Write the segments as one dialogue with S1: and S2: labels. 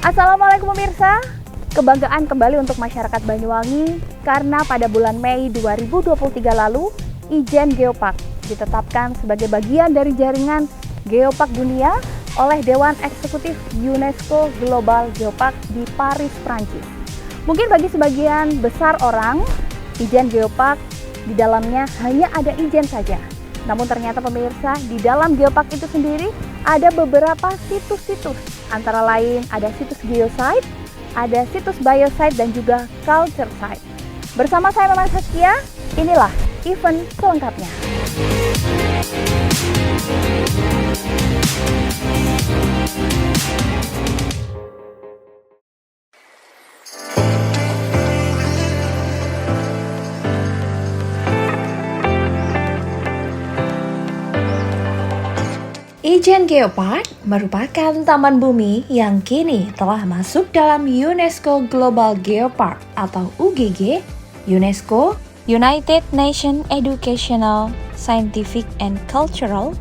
S1: Assalamualaikum pemirsa, kebanggaan kembali untuk masyarakat Banyuwangi karena pada bulan Mei 2023 lalu Ijen Geopark ditetapkan sebagai bagian dari jaringan Geopark Dunia oleh Dewan Eksekutif UNESCO Global Geopark di Paris, Prancis. Mungkin bagi sebagian besar orang, Ijen Geopark di dalamnya hanya ada ijen saja. Namun ternyata pemirsa, di dalam Geopark itu sendiri ada beberapa situs-situs. Antara lain ada situs geosite, ada situs biosite, dan juga culture site. Bersama saya Mama Saskia, inilah event selengkapnya.
S2: Ijen Geopark merupakan taman bumi yang kini telah masuk dalam UNESCO Global Geopark atau UGG, UNESCO, United Nations Educational, Scientific and Cultural,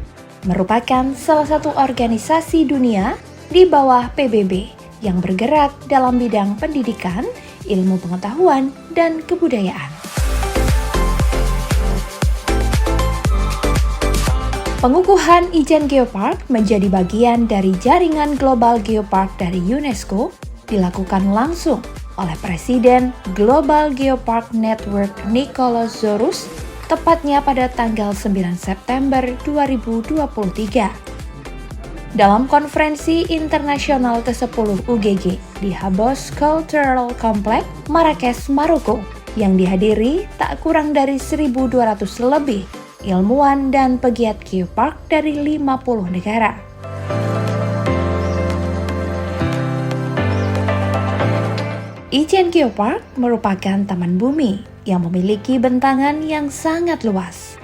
S2: merupakan salah satu organisasi dunia di bawah PBB yang bergerak dalam bidang pendidikan, ilmu pengetahuan, dan kebudayaan. Pengukuhan Ijen Geopark menjadi bagian dari jaringan Global Geopark dari UNESCO dilakukan langsung oleh Presiden Global Geopark Network Nicholas Zorus, tepatnya pada tanggal 9 September 2023. Dalam konferensi internasional ke-10 UGG di Habos Cultural Complex, Marrakesh, Maroko, yang dihadiri tak kurang dari 1.200 lebih ilmuwan dan pegiat geopark dari 50 negara. Ijen Geopark merupakan taman bumi yang memiliki bentangan yang sangat luas.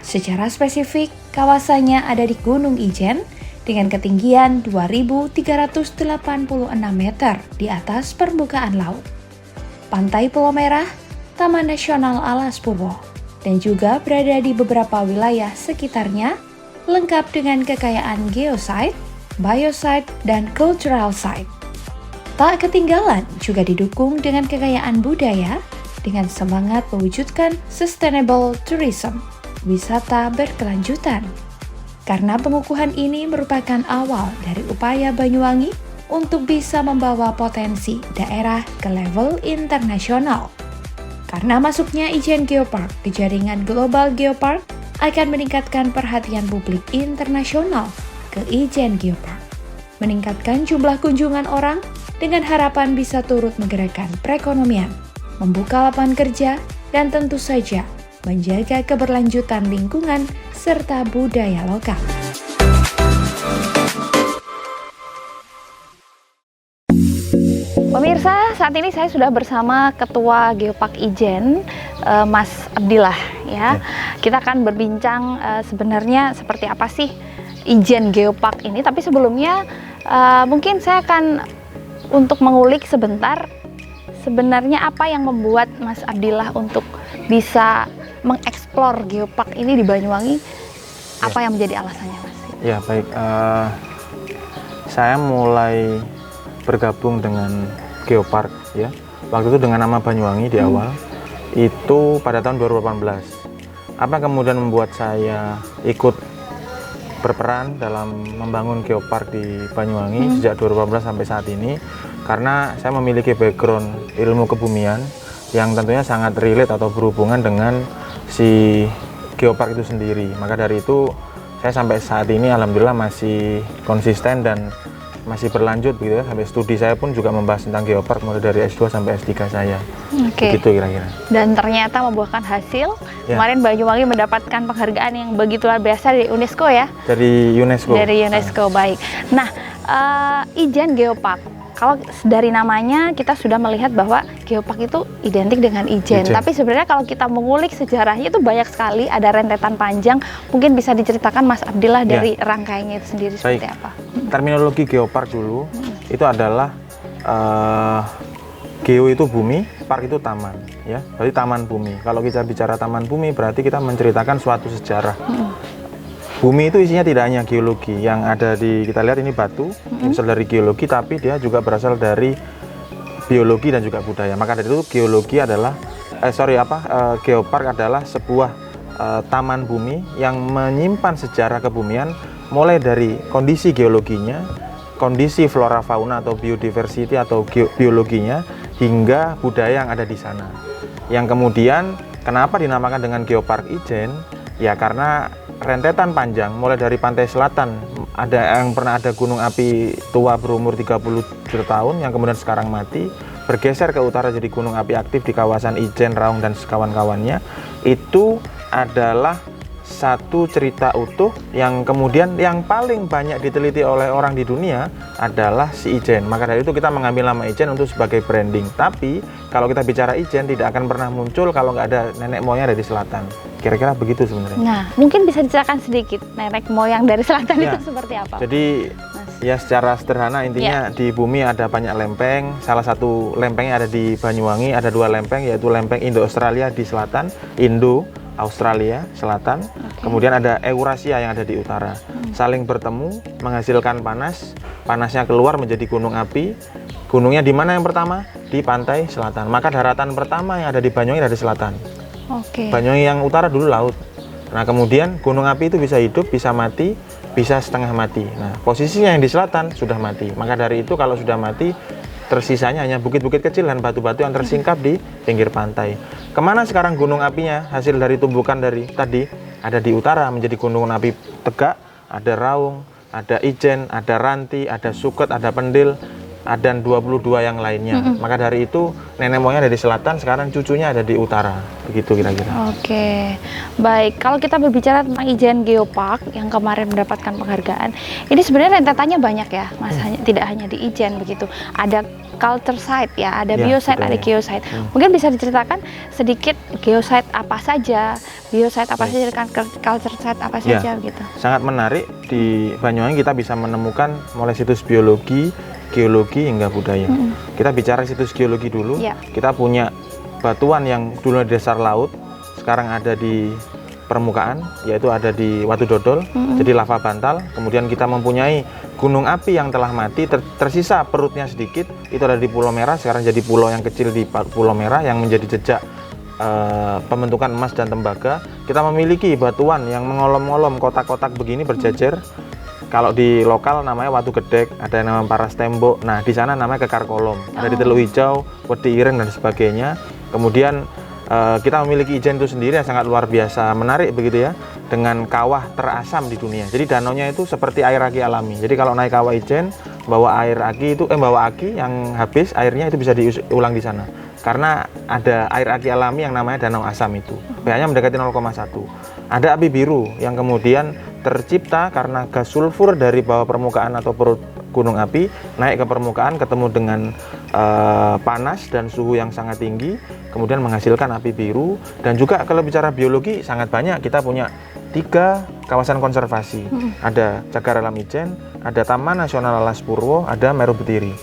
S2: Secara spesifik, kawasannya ada di Gunung Ijen dengan ketinggian 2.386 meter di atas permukaan laut. Pantai Pulau Merah, Taman Nasional Alas Purwo, dan juga berada di beberapa wilayah sekitarnya, lengkap dengan kekayaan geosite, biosite, dan cultural site. Tak ketinggalan juga didukung dengan kekayaan budaya dengan semangat mewujudkan sustainable tourism, wisata berkelanjutan. Karena pengukuhan ini merupakan awal dari upaya Banyuwangi untuk bisa membawa potensi daerah ke level internasional. Karena masuknya Ijen Geopark ke jaringan Global Geopark akan meningkatkan perhatian publik internasional ke Ijen Geopark, meningkatkan jumlah kunjungan orang dengan harapan bisa turut menggerakkan perekonomian, membuka lapangan kerja, dan tentu saja menjaga keberlanjutan lingkungan serta budaya lokal.
S1: Pemirsa, saat ini saya sudah bersama Ketua Geopark Ijen, Mas Abdillah. Ya. Kita akan berbincang sebenarnya seperti apa sih Ijen Geopark ini. Tapi sebelumnya mungkin saya akan untuk mengulik sebentar sebenarnya apa yang membuat Mas Abdillah untuk bisa mengeksplor Geopark ini di Banyuwangi. Apa yang menjadi alasannya, Mas?
S3: Ya, baik. Saya mulai bergabung dengan Geopark ya. Waktu itu dengan nama Banyuwangi di awal. Itu pada tahun 2018. Apa kemudian membuat saya ikut berperan dalam membangun Geopark di Banyuwangi sejak 2018 sampai saat ini? Karena saya memiliki background ilmu kebumian yang tentunya sangat relate atau berhubungan dengan si Geopark itu sendiri. Maka dari itu saya sampai saat ini alhamdulillah masih konsisten dan masih berlanjut gitu ya, sampai studi saya pun juga membahas tentang Geopark mulai dari S2 sampai S3 saya. Begitu kira-kira.
S1: Dan ternyata membuahkan hasil. Ya. Kemarin Banyuwangi mendapatkan penghargaan yang begitu luar biasa dari UNESCO ya.
S3: Dari UNESCO.
S1: Dari UNESCO, baik. Nah, Ijen Geopark. Kalau dari namanya kita sudah melihat bahwa Geopark itu identik dengan Ijen. Tapi sebenarnya kalau kita mengulik sejarahnya itu banyak sekali, ada rentetan panjang. Mungkin bisa diceritakan Mas Abdillah dari rangkaiannya itu sendiri seperti apa?
S3: Terminologi Geopark dulu itu adalah geo itu bumi, park itu taman, ya. Berarti taman bumi. Kalau kita bicara taman bumi berarti kita menceritakan suatu sejarah. Bumi itu isinya tidak hanya geologi yang ada di, kita lihat ini batu, ini berasal dari geologi, tapi dia juga berasal dari biologi dan juga budaya. Maka dari itu geologi adalah geopark adalah sebuah taman bumi yang menyimpan sejarah kebumian mulai dari kondisi geologinya, kondisi flora fauna atau biodiversity atau biologinya, hingga budaya yang ada di sana. Yang kemudian kenapa dinamakan dengan Geopark Ijen? Ya karena rentetan panjang mulai dari pantai selatan, ada yang pernah ada gunung api tua berumur 30 juta tahun yang kemudian sekarang mati, bergeser ke utara jadi gunung api aktif di kawasan Ijen, Raung dan kawan-kawannya. Itu adalah satu cerita utuh yang kemudian yang paling banyak diteliti oleh orang di dunia adalah si Ijen. Maka dari itu kita mengambil nama Ijen untuk sebagai branding. Tapi kalau kita bicara Ijen tidak akan pernah muncul kalau nggak ada nenek moyang dari selatan. Kira-kira begitu sebenarnya.
S1: Nah, mungkin bisa diceritakan sedikit nenek moyang dari selatan
S3: Ya.
S1: itu seperti apa?
S3: Jadi ya secara sederhana intinya di bumi ada banyak lempeng. Salah satu lempengnya ada di Banyuwangi, ada 2 lempeng yaitu lempeng Indo-Australia di selatan, Indo-Australia selatan. Kemudian ada Eurasia yang ada di utara. Saling bertemu menghasilkan panas. Panasnya keluar menjadi gunung api. Gunungnya di mana yang pertama? Di pantai selatan. Maka daratan pertama yang ada di Banyuwangi dari selatan.
S1: Oke.
S3: Banyuwangi yang utara dulu laut. Nah, kemudian gunung api itu bisa hidup, bisa mati, bisa setengah mati. Nah, posisinya yang di selatan sudah mati. Maka dari itu kalau sudah mati, tersisanya hanya bukit-bukit kecil dan batu-batu yang tersingkap di pinggir pantai. Kemana sekarang gunung apinya? Hasil dari tumbukan dari tadi ada di utara menjadi gunung api Tegak, ada Raung, ada Ijen, ada Ranti, ada Suket, ada Pendil, dan 22 yang lainnya. Maka dari itu nenek moyang dari selatan, sekarang cucunya ada di utara. Begitu kira-kira.
S1: Oke, baik. Kalau kita berbicara tentang Ijen Geopark yang kemarin mendapatkan penghargaan, ini sebenarnya rentetannya banyak ya, Mas. Tidak hanya di Ijen begitu. Ada culture site ya, ada
S3: Ya,
S1: biosite,
S3: betul.
S1: ada geosite. Mungkin bisa diceritakan sedikit geosite apa saja, biosite apa saja, dan culture site apa
S3: Ya.
S1: saja gitu.
S3: Sangat menarik, di Banyuwangi kita bisa menemukan mulai situs biologi, geologi hingga budaya. Kita bicara situs geologi dulu.
S1: Ya.
S3: Kita punya batuan yang dulu di dasar laut, sekarang ada di permukaan, yaitu ada di Watu Dodol, jadi lava bantal. Kemudian kita mempunyai gunung api yang telah mati, tersisa perutnya sedikit, itu ada di Pulau Merah, sekarang jadi pulau yang kecil di Pulau Merah yang menjadi jejak pembentukan emas dan tembaga. Kita memiliki batuan yang mengolom-olom kotak-kotak begini berjejer. Kalau di lokal namanya Watu Gedek, ada yang namanya Paras Tembok. Nah, di sana namanya Kekar Kolom. Ada di Teluk Hijau, Wedi Ireng dan sebagainya. Kemudian kita memiliki Ijen itu sendiri yang sangat luar biasa menarik begitu ya, dengan kawah terasam di dunia. Jadi danaunya itu seperti air aki alami. Jadi kalau naik kawah Ijen, bawa aki yang habis, airnya itu bisa diulang di sana. Karena ada air aki alami yang namanya danau asam itu. pH-nya mendekati 0,1. Ada api biru yang kemudian tercipta karena gas sulfur dari bawah permukaan atau perut gunung api naik ke permukaan, ketemu dengan panas dan suhu yang sangat tinggi, kemudian menghasilkan api biru. Dan juga kalau bicara biologi sangat banyak, kita punya 3 kawasan konservasi. Ada Cagar Alam Ijen, ada Taman Nasional Alas Purwo, ada Meru Betiri.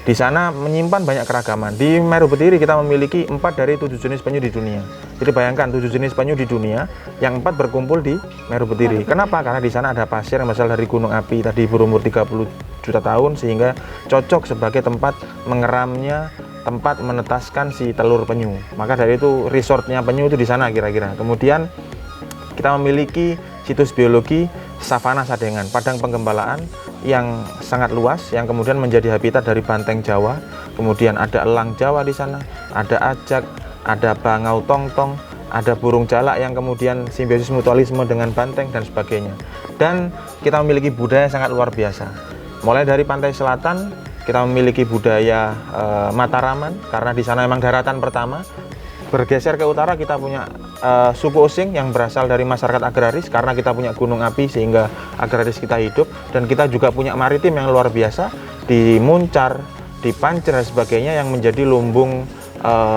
S3: Di sana menyimpan banyak keragaman. Di Meru Betiri kita memiliki 4 dari 7 jenis penyu di dunia. Jadi bayangkan 7 jenis penyu di dunia, yang 4 berkumpul di Meru Betiri. Kenapa? Karena di sana ada pasir yang berasal dari gunung api tadi berumur 30 juta tahun, sehingga cocok sebagai tempat mengeramnya, tempat menetaskan si telur penyu. Maka dari itu resortnya penyu itu di sana kira-kira. Kemudian kita memiliki situs biologi Savana Sadengan, padang penggembalaan yang sangat luas, yang kemudian menjadi habitat dari banteng Jawa. Kemudian ada elang Jawa di sana, ada ajak, ada bangau tongtong, ada burung jalak yang kemudian simbiosis mutualisme dengan banteng dan sebagainya. Dan kita memiliki budaya sangat luar biasa. Mulai dari pantai selatan kita memiliki budaya Mataraman, karena di sana memang daratan pertama. Bergeser ke utara kita punya suku Osing yang berasal dari masyarakat agraris, karena kita punya gunung api sehingga agraris kita hidup. Dan kita juga punya maritim yang luar biasa di Muncar, di Pancer dan sebagainya, yang menjadi lumbung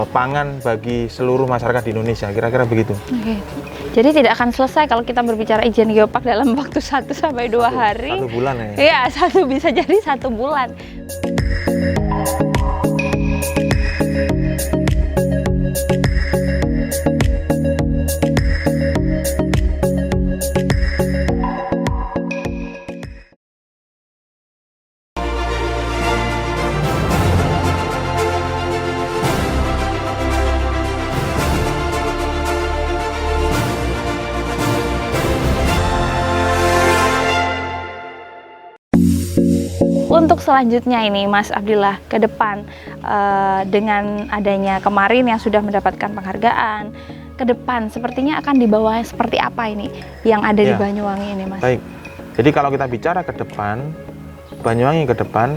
S3: pangan bagi seluruh masyarakat di Indonesia. Kira-kira begitu.
S1: Oke. Jadi tidak akan selesai kalau kita berbicara Ijen Geopark dalam waktu 1 sampai 2 hari.
S3: 1 bulan ya.
S1: Iya, bisa jadi 1 bulan. Untuk selanjutnya ini Mas Abdillah, ke depan dengan adanya kemarin yang sudah mendapatkan penghargaan, ke depan sepertinya akan dibawa seperti apa ini yang ada di
S3: Ya.
S1: Banyuwangi ini, Mas?
S3: Baik, jadi kalau kita bicara ke depan, Banyuwangi ke depan,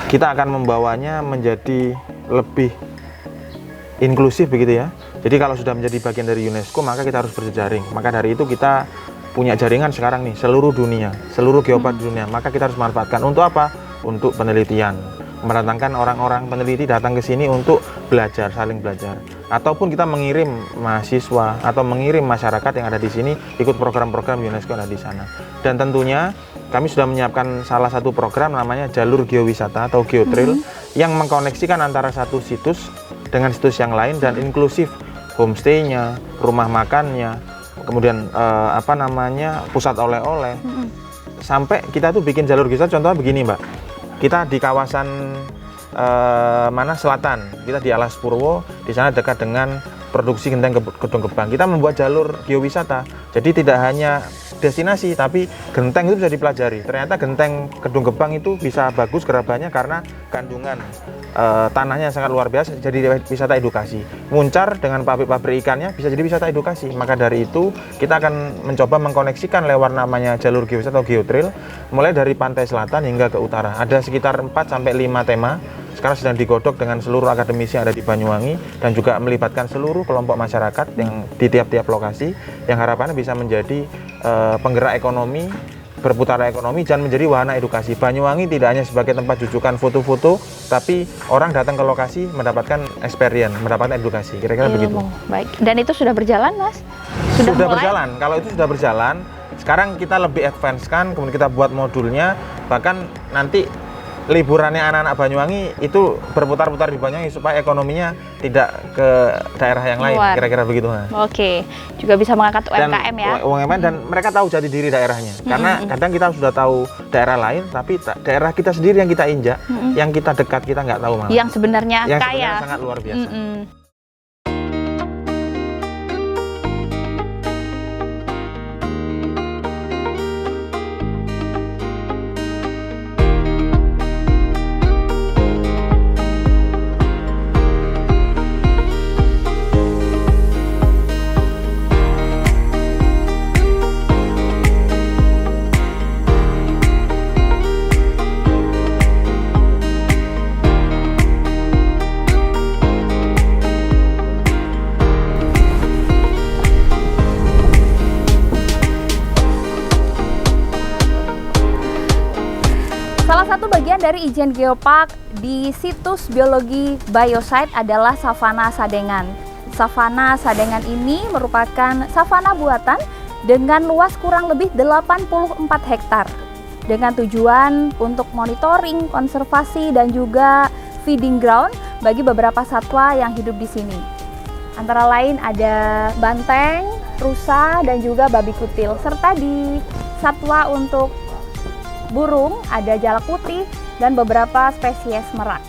S3: kita akan membawanya menjadi lebih inklusif begitu ya. Jadi kalau sudah menjadi bagian dari UNESCO, maka kita harus berjejaring. Maka dari itu kita punya jaringan sekarang nih, seluruh dunia, seluruh geopark dunia. Maka kita harus manfaatkan untuk apa? Untuk penelitian. Mendatangkan orang-orang peneliti datang ke sini untuk belajar, saling belajar. Ataupun kita mengirim mahasiswa atau mengirim masyarakat yang ada di sini ikut program-program UNESCO yang ada di sana. Dan tentunya kami sudah menyiapkan salah satu program namanya jalur geowisata atau geotrail yang mengkoneksikan antara satu situs dengan situs yang lain dan inklusif, homestay-nya, rumah makannya, kemudian pusat oleh-oleh. Sampai kita tuh bikin jalur geowisata, contohnya begini Mbak, kita di kawasan selatan, kita di Alas Purwo, di sana dekat dengan produksi genteng Gedong Gebang. Kita membuat jalur geowisata, jadi tidak hanya destinasi, tapi genteng itu bisa dipelajari. Ternyata genteng Gedong Gebang itu bisa bagus gerabannya karena kandungan tanahnya sangat luar biasa, jadi wisata edukasi. Muncar dengan pabrik-pabrik ikannya bisa jadi wisata edukasi. Maka dari itu kita akan mencoba mengkoneksikan lewat namanya jalur geowisata atau geotrail, mulai dari pantai selatan hingga ke utara. Ada sekitar 4-5 tema. Sekarang sedang digodok dengan seluruh akademisi yang ada di Banyuwangi dan juga melibatkan seluruh kelompok masyarakat yang di tiap-tiap lokasi, yang harapannya bisa menjadi penggerak ekonomi, berputar ekonomi, dan menjadi wahana edukasi. Banyuwangi tidak hanya sebagai tempat jujukan foto-foto, tapi orang datang ke lokasi mendapatkan experience, mendapatkan edukasi. Kira-kira begitu.
S1: Baik. Dan itu sudah berjalan, Mas?
S3: Sudah
S1: mulai?
S3: berjalan. Kalau itu sudah berjalan, sekarang kita lebih advance kan, kemudian kita buat modulnya, bahkan nanti liburannya anak-anak Banyuwangi itu berputar-putar di Banyuwangi supaya ekonominya tidak ke daerah yang lain,
S1: Luar.
S3: kira-kira begitu.
S1: Oke, juga bisa mengangkat UMKM ya.
S3: UMKM dan mereka tahu jati diri daerahnya. Karena kadang kita sudah tahu daerah lain, tapi daerah kita sendiri yang kita injak, yang kita dekat kita nggak tahu malah.
S1: Yang sebenarnya
S3: Yang
S1: kaya.
S3: sebenarnya sangat luar biasa.
S1: Salah satu bagian dari Ijen Geopark di situs biologi Biosite adalah Savana Sadengan. Savana Sadengan ini merupakan savana buatan dengan luas kurang lebih 84 hektar. Dengan tujuan untuk monitoring, konservasi, dan juga feeding ground bagi beberapa satwa yang hidup di sini. Antara lain ada banteng, rusa, dan juga babi kutil. Serta di satwa untuk burung, ada jalak putih dan beberapa spesies merak.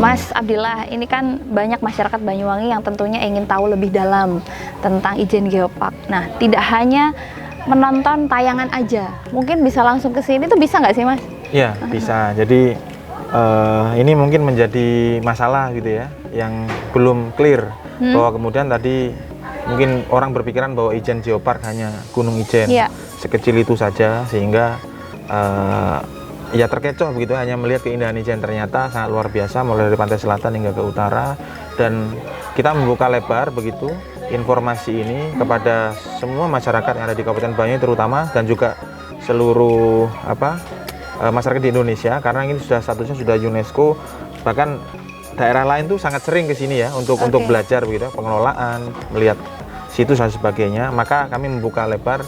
S1: Mas Abdillah, ini kan banyak masyarakat Banyuwangi yang tentunya ingin tahu lebih dalam tentang Ijen Geopark. Nah, tidak hanya menonton tayangan aja, mungkin bisa langsung ke sini tuh bisa nggak sih Mas?
S3: Ya, bisa. Jadi ini mungkin menjadi masalah gitu ya, yang belum clear bahwa kemudian tadi mungkin orang berpikiran bahwa Ijen Geopark hanya Gunung Ijen, sekecil itu saja, sehingga ya terkecoh begitu hanya melihat keindahan Ijen. Ternyata sangat luar biasa, mulai dari pantai selatan hingga ke utara, dan kita membuka lebar begitu informasi ini kepada semua masyarakat yang ada di Kabupaten Banyuwangi terutama, dan juga seluruh masyarakat di Indonesia, karena ini sudah statusnya sudah UNESCO. Bahkan daerah lain tuh sangat sering ke sini ya untuk belajar begitu, pengelolaan, melihat situs dan sebagainya. Maka kami membuka lebar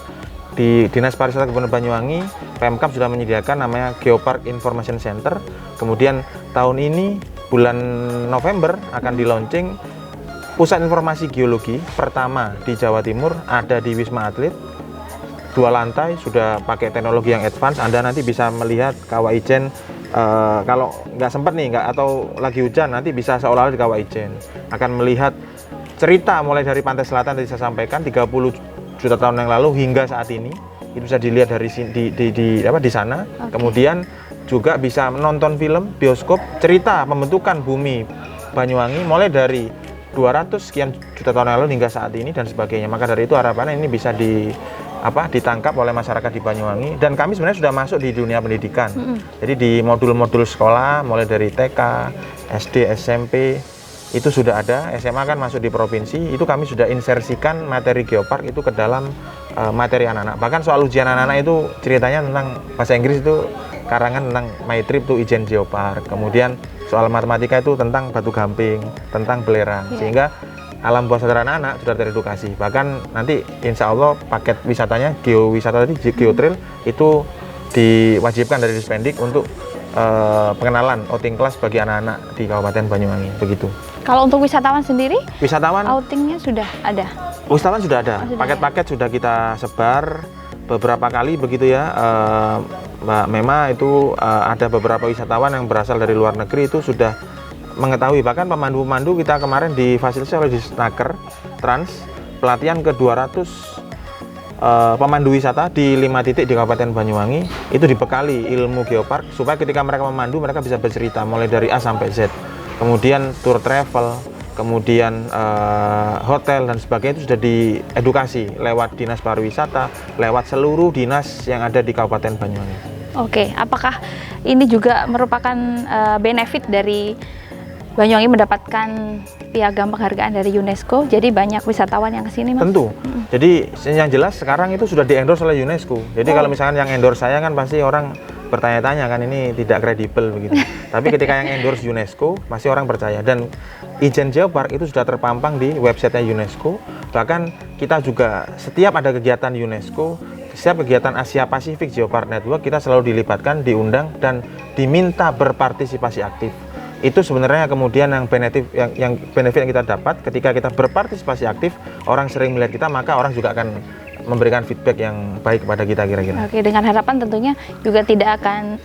S3: di Dinas Pariwisata Kabupaten Banyuwangi. Pemkab sudah menyediakan namanya Geopark Information Center. Kemudian tahun ini bulan November akan di launching pusat informasi geologi pertama di Jawa Timur, ada di Wisma Atlet. 2 lantai, sudah pakai teknologi yang advance. Anda nanti bisa melihat Kawah Ijen. Kalau nggak sempat nih, atau lagi hujan, nanti bisa seolah-olah di Kawah Ijen. Akan melihat cerita mulai dari pantai selatan tadi saya sampaikan 30 juta tahun yang lalu hingga saat ini. Itu bisa dilihat dari di sana. Kemudian juga bisa menonton film bioskop cerita pembentukan bumi Banyuwangi mulai dari 200 sekian juta tahun yang lalu hingga saat ini dan sebagainya. Maka dari itu harapannya ini bisa ditangkap oleh masyarakat di Banyuwangi. Dan kami sebenarnya sudah masuk di dunia pendidikan. Jadi di modul-modul sekolah mulai dari TK, SD, SMP itu sudah ada. SMA kan masuk di provinsi, itu kami sudah insersikan materi Geopark itu ke dalam materi anak-anak. Bahkan soal ujian anak-anak itu ceritanya tentang bahasa Inggris, itu karangan tentang My Trip to Ijen Geopark. Kemudian soal matematika itu tentang batu gamping, tentang belerang, sehingga alam bawah sadar anak-anak sudah teredukasi. Bahkan nanti insya Allah paket wisatanya, geowisata tadi, geotrail, itu diwajibkan dari Dispendik untuk pengenalan outing class bagi anak-anak di Kabupaten Banyuwangi, begitu.
S1: Kalau untuk wisatawan sendiri, outingnya sudah ada?
S3: Wisatawan sudah ada, paket-paket sudah kita sebar beberapa kali begitu ya, Mbak Mema. Itu ada beberapa wisatawan yang berasal dari luar negeri itu sudah mengetahui. Bahkan pemandu-pemandu kita kemarin difasilitasi oleh Disnaker Trans, pelatihan ke 200 pemandu wisata di 5 titik di Kabupaten Banyuwangi, itu dibekali ilmu Geopark supaya ketika mereka memandu mereka bisa bercerita mulai dari A sampai Z. Kemudian tour travel, kemudian hotel dan sebagainya itu sudah diedukasi lewat Dinas Pariwisata, lewat seluruh dinas yang ada di Kabupaten Banyuwangi. Oke,
S1: apakah ini juga merupakan benefit dari Banyuwangi mendapatkan piagam penghargaan dari UNESCO, jadi banyak wisatawan yang kesini, Mas?
S3: Tentu. Jadi yang jelas sekarang itu sudah di-endorse oleh UNESCO. Jadi kalau misalkan yang endorse saya kan pasti orang bertanya-tanya kan, ini tidak kredibel begitu. Tapi ketika yang endorse UNESCO, pasti orang percaya. Dan Ijen Geopark itu sudah terpampang di websitenya UNESCO. Bahkan kita juga setiap ada kegiatan UNESCO, setiap kegiatan Asia Pacific Geopark Network, kita selalu dilibatkan, diundang, dan diminta berpartisipasi aktif. Itu sebenarnya kemudian yang benefit yang kita dapat ketika kita berpartisipasi aktif, orang sering melihat kita, maka orang juga akan memberikan feedback yang baik kepada kita kira-kira.
S1: Oke, dengan harapan tentunya juga tidak akan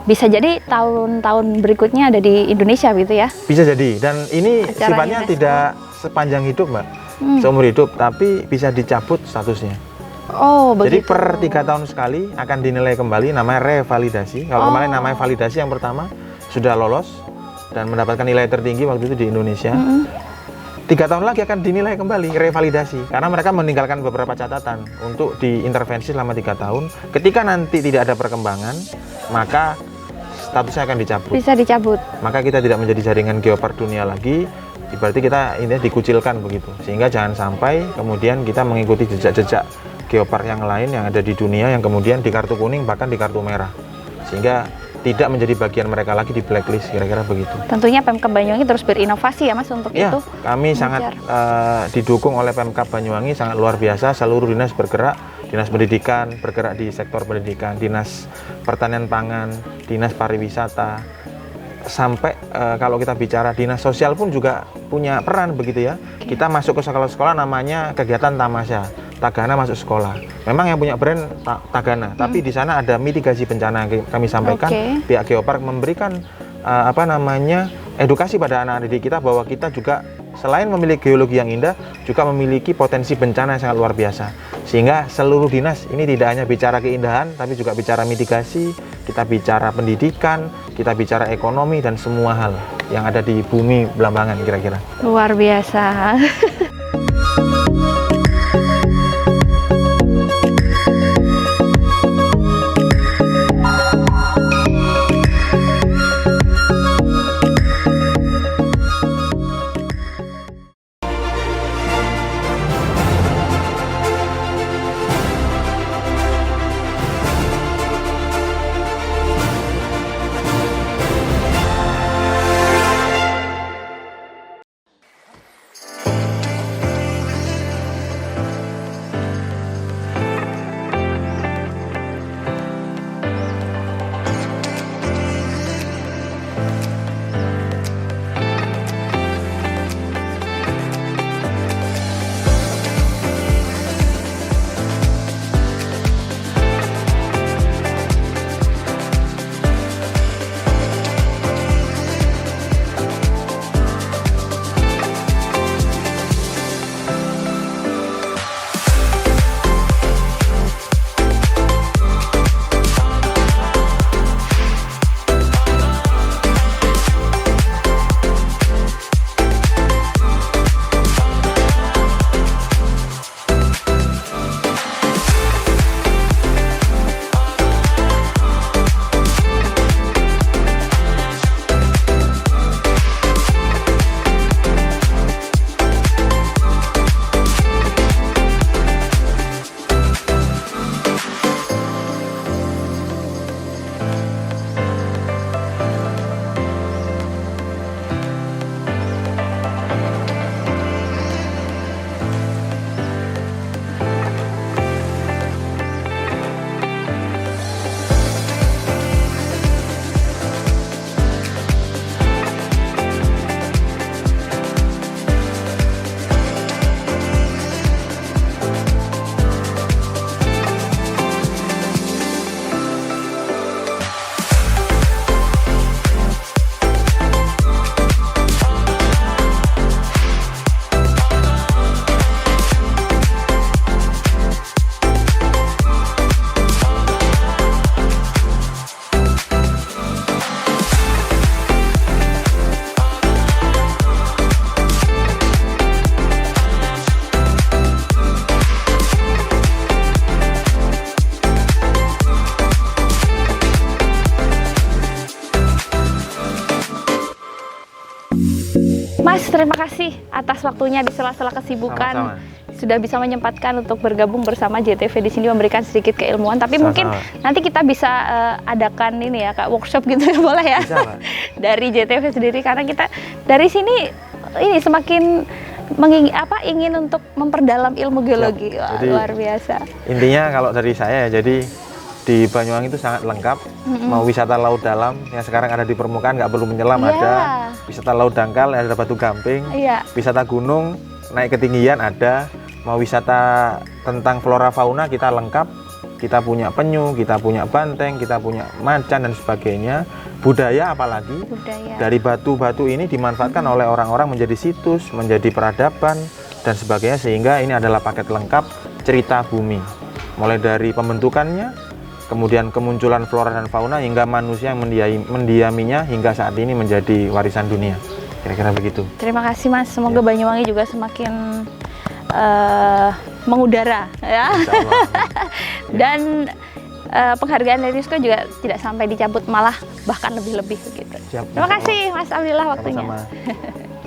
S1: bisa jadi tahun-tahun berikutnya ada di Indonesia gitu ya?
S3: Bisa jadi, dan ini sifatnya tidak sepanjang hidup, Mbak, seumur hidup, tapi bisa dicabut statusnya.
S1: Oh, begitu.
S3: Jadi per 3 tahun sekali akan dinilai kembali, namanya revalidasi. Kalau kemarin namanya validasi yang pertama sudah lolos dan mendapatkan nilai tertinggi waktu itu di Indonesia. 3 tahun lagi akan dinilai kembali, revalidasi, karena mereka meninggalkan beberapa catatan untuk diintervensi selama 3 tahun. Ketika nanti tidak ada perkembangan, maka statusnya akan dicabut.
S1: Bisa dicabut.
S3: Maka kita tidak menjadi jaringan Geopark dunia lagi. Berarti kita ini dikucilkan begitu. Sehingga jangan sampai kemudian kita mengikuti jejak-jejak Geopark yang lain yang ada di dunia, yang kemudian di kartu kuning bahkan di kartu merah, sehingga tidak menjadi bagian mereka lagi di blacklist, kira-kira begitu.
S1: Tentunya Pemkab Banyuwangi terus berinovasi ya, Mas, untuk itu.
S3: Kami sangat didukung oleh Pemkab Banyuwangi, sangat luar biasa. Seluruh dinas bergerak, dinas pendidikan bergerak di sektor pendidikan, dinas pertanian pangan, dinas pariwisata, sampai kalau kita bicara dinas sosial pun juga punya peran begitu ya. Kita masuk ke sekolah-sekolah, namanya kegiatan Tamasya. Tagana masuk sekolah. Memang yang punya brand Tagana, tapi di sana ada mitigasi bencana yang kami sampaikan. Pihak Geopark memberikan edukasi pada anak didik kita bahwa kita juga selain memiliki geologi yang indah, juga memiliki potensi bencana yang sangat luar biasa. Sehingga seluruh dinas ini tidak hanya bicara keindahan, tapi juga bicara mitigasi, kita bicara pendidikan, kita bicara ekonomi, dan semua hal yang ada di bumi Blambangan kira-kira.
S1: Luar biasa. Mas, terima kasih atas waktunya di sela-sela kesibukan.
S3: Sama-sama.
S1: Sudah bisa menyempatkan untuk bergabung bersama JTV di sini memberikan sedikit keilmuan. Tapi mungkin nanti kita bisa adakan ini ya, Kak, workshop gitu ya, boleh ya?
S3: Bisa, Pak.
S1: Dari JTV sendiri, karena kita dari sini ini semakin ingin untuk memperdalam ilmu geologi. Wah,
S3: Jadi,
S1: luar biasa.
S3: Intinya kalau dari saya, jadi di Banyuwangi itu sangat lengkap. Mau wisata laut dalam yang sekarang ada di permukaan nggak perlu menyelam,
S1: Iya.
S3: ada wisata laut dangkal, ada batu gamping,
S1: Iya.
S3: wisata gunung naik ketinggian ada, mau wisata tentang flora fauna kita lengkap. Kita punya penyu, kita punya banteng, kita punya macan dan sebagainya. Budaya apalagi
S1: Budaya.
S3: dari batu-batu ini dimanfaatkan oleh orang-orang menjadi situs, menjadi peradaban dan sebagainya, sehingga ini adalah paket lengkap cerita bumi. Mulai dari pembentukannya, kemudian kemunculan flora dan fauna, hingga manusia yang mendiaminya hingga saat ini menjadi warisan dunia. Kira-kira begitu.
S1: Terima kasih, Mas. Semoga
S3: Ya.
S1: Banyuwangi juga semakin mengudara ya.
S3: Insya Allah.
S1: Dan penghargaan dari UNESCO juga tidak sampai dicabut, malah bahkan lebih-lebih begitu.
S3: Siap,
S1: Terima
S3: insya
S1: kasih Mas Abdillah waktunya.
S3: Sama-sama.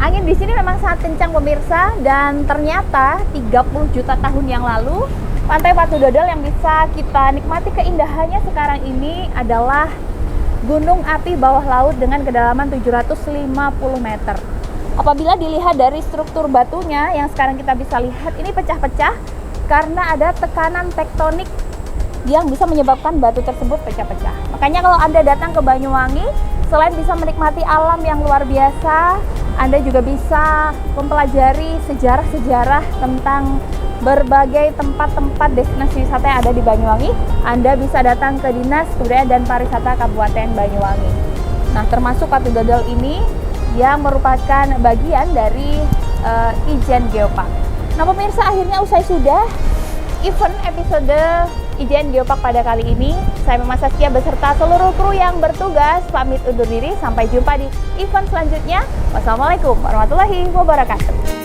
S1: Angin di sini memang sangat kencang pemirsa, dan ternyata 30 juta tahun yang lalu Pantai Watu Dodol yang bisa kita nikmati keindahannya sekarang ini adalah gunung api bawah laut dengan kedalaman 750 meter. Apabila dilihat dari struktur batunya yang sekarang kita bisa lihat, ini pecah-pecah karena ada tekanan tektonik yang bisa menyebabkan batu tersebut pecah-pecah. Makanya kalau Anda datang ke Banyuwangi, selain bisa menikmati alam yang luar biasa, Anda juga bisa mempelajari sejarah-sejarah tentang berbagai tempat-tempat destinasi wisata yang ada di Banyuwangi. Anda bisa datang ke Dinas Kebudayaan dan Pariwisata Kabupaten Banyuwangi. Nah, termasuk Watu Dodol ini yang merupakan bagian dari Ijen Geopark. Nah, pemirsa, akhirnya usai sudah event episode Ijen Geopark pada kali ini. Saya Mema Saskia beserta seluruh kru yang bertugas pamit undur diri. Sampai jumpa di event selanjutnya. Wassalamualaikum warahmatullahi wabarakatuh.